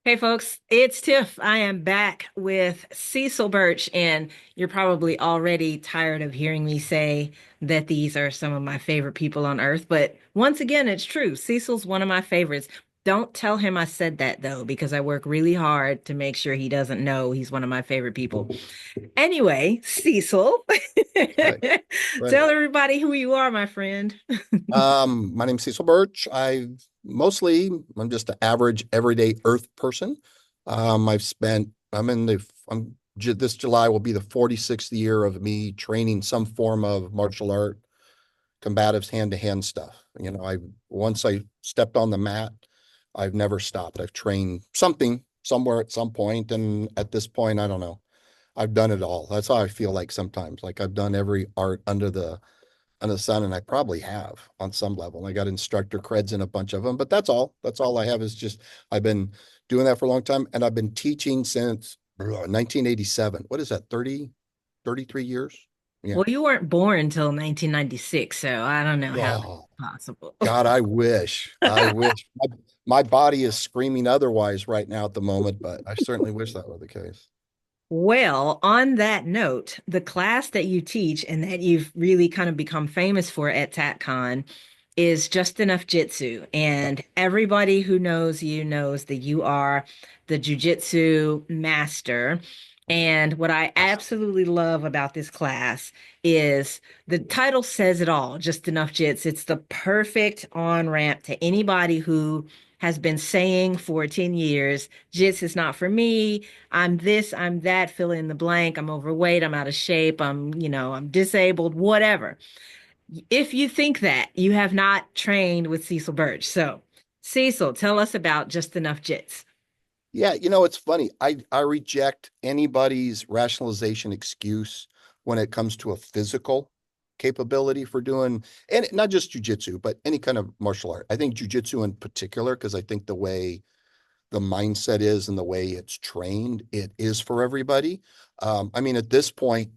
Hey folks, it's Tiff. I am back with Cecil Burch, and you're probably already tired of hearing me say that these are some of my favorite people on earth. But once again, it's true. Cecil's one of my favorites. Don't tell him I said that though, because I work really hard to make sure he doesn't know he's one of my favorite people. Anyway, Cecil, Right, right. tell everybody who you are, my friend. My name's Cecil Burch. I'm just an average everyday Earth person. I've spent, I'm in the, I'm, this July will be the 46th year of me training some form of martial art, combatives, hand-to-hand stuff. Once I stepped on the mat, I've never stopped. I've trained something somewhere at some point, and at this point, I don't know. I've done it all. That's how I feel like sometimes. Like I've done every art under the sun, and I probably have on some level. I got instructor creds in a bunch of them, but that's all. That's all I have is just I've been doing that for a long time, and I've been teaching since 1987. What is that? 33 years? Yeah. Well, you weren't born until 1996, so I don't know how that's Oh, possible. God, I wish. I wish. My body is screaming otherwise right now at the moment, but I certainly wish that were the case. Well, on that note, the class that you teach and that you've really kind of become famous for at TatCon is Just Enough Jitsu. Yep. And everybody who knows you knows that you are the jujitsu master. And what I Yes. absolutely love about this class is the title says it all, Just Enough Jits. It's the perfect on-ramp to anybody who has been saying for 10 years, Jits is not for me. I'm this, I'm that, fill in the blank. I'm overweight, I'm out of shape, I'm disabled, whatever. If you think that, you have not trained with Cecil Burch. So, Cecil, tell us about Just Enough Jits. Yeah, it's funny. I reject anybody's rationalization excuse when it comes to a physical capability for doing, and not just jujitsu, but any kind of martial art. I think jujitsu in particular, because I think the way the mindset is and the way it's trained, it is for everybody. I mean, at this point,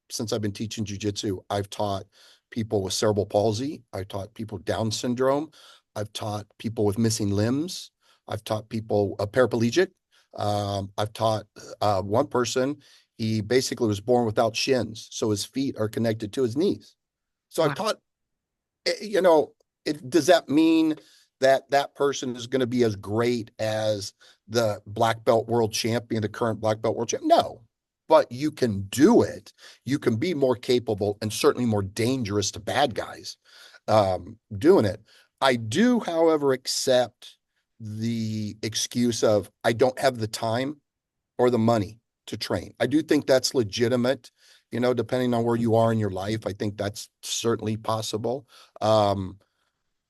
since I've been teaching jujitsu, I've taught people with cerebral palsy. I've taught people with Down syndrome. I've taught people with missing limbs. I've taught people a paraplegic. I've taught one person, he basically was born without shins, so his feet are connected to his knees. So I've Wow. taught, eh, you know, does that mean that that person is going to be as great as the black belt world champion, the current black belt world champion? No, but you can do it. You can be more capable and certainly more dangerous to bad guys doing it. I do, however, accept the excuse of I don't have the time or the money to train. I do think that's legitimate, depending on where you are in your life. I think that's certainly possible. Um,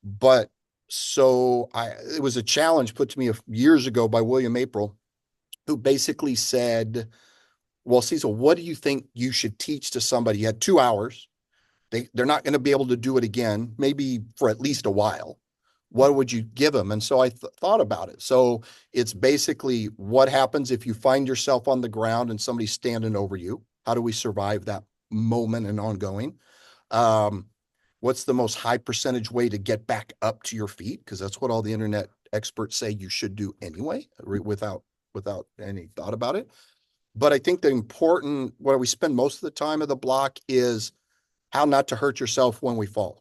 but it was a challenge put to me years ago by William April, who basically said, well, Cecil, what do you think you should teach to somebody? You had 2 hours. They're not going to be able to do it again, maybe for at least a while. What would you give them? And so I thought about it. So it's basically what happens if you find yourself on the ground and somebody's standing over you? How do we survive that moment and ongoing? Um, what's the most high percentage way to get back up to your feet? Because that's what all the internet experts say you should do anyway, without any thought about it. But I think the important, where we spend most of the time of the block is how not to hurt yourself when we fall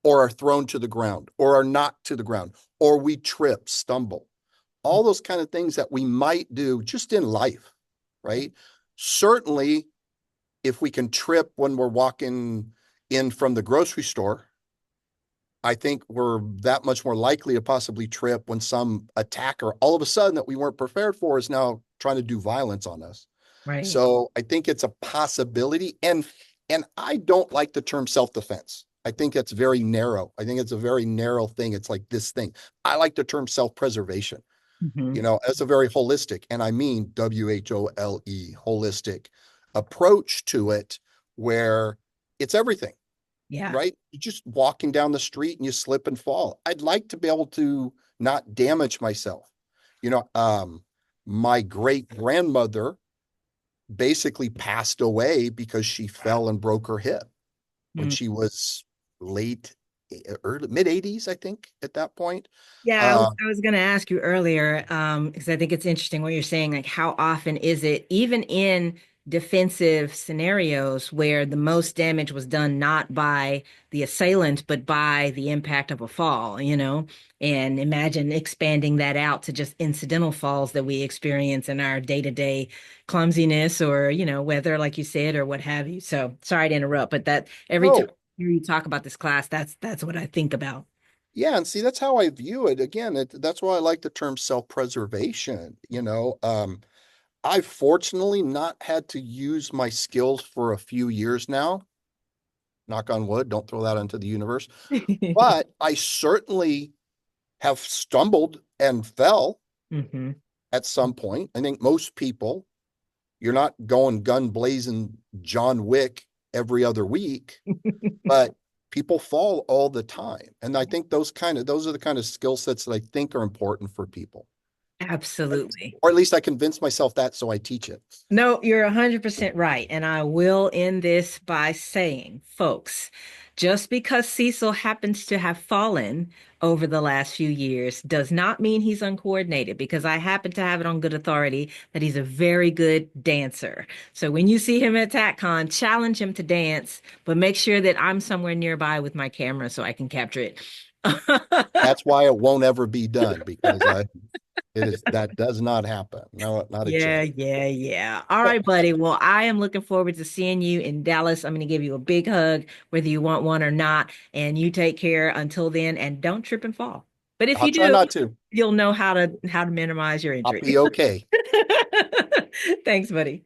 or are thrown to the ground or are knocked to the ground or we trip, stumble, all those kind of things that we might do just in life, right? Certainly, if we can trip when we're walking in from the grocery store, I think we're that much more likely to possibly trip when some attacker all of a sudden that we weren't prepared for is now trying to do violence on us. Right. So I think it's a possibility. And I don't like the term self-defense. I think it's very narrow. I think it's a very narrow thing. It's like this thing. I like the term self-preservation. Hmm. It's a very holistic, and I mean WHOLE, holistic approach to it where it's everything, Yeah. right? You're just walking down the street and you slip and fall. I'd like to be able to not damage myself. You know, um, my great grandmother basically passed away because she fell and broke her hip when Mm. she was late. early mid 80s, I think, at that point. Yeah, Uh, I was going to ask you earlier, because I think it's interesting what you're saying, like how often is it, even in defensive scenarios where the most damage was done not by the assailant, but by the impact of a fall, And imagine expanding that out to just incidental falls that we experience in our day-to-day clumsiness or, weather, like you said, or what have you. So sorry to interrupt, but that every time oh, you talk about this class, that's what I think about. yeah, and see, that's how I view it. Again, that's why I like the term self-preservation. I've fortunately not had to use my skills for a few years now. Knock on wood, don't throw that into the universe. But I certainly have stumbled and fell hmm at some point. I think most people, you're not going gun blazing John Wick every other week, but people fall all the time. And I think those are the kind of skill sets that I think are important for people. Absolutely. Or at least I convince myself that, so I teach it. No, you're 100% right. And I will end this by saying, folks, just because Cecil happens to have fallen over the last few years does not mean he's uncoordinated, because I happen to have it on good authority that he's a very good dancer. So when you see him at TacCon, challenge him to dance, but make sure that I'm somewhere nearby with my camera so I can capture it. That's why it won't ever be done, because it is that does not happen. No, not a Yeah, chance. yeah, yeah. All right, buddy. Well, I am looking forward to seeing you in Dallas. I'm going to give you a big hug, whether you want one or not. And you take care until then, and don't trip and fall. But if I'll you try do, not to. you'll know how to minimize your I'll injury. be okay. Thanks, buddy.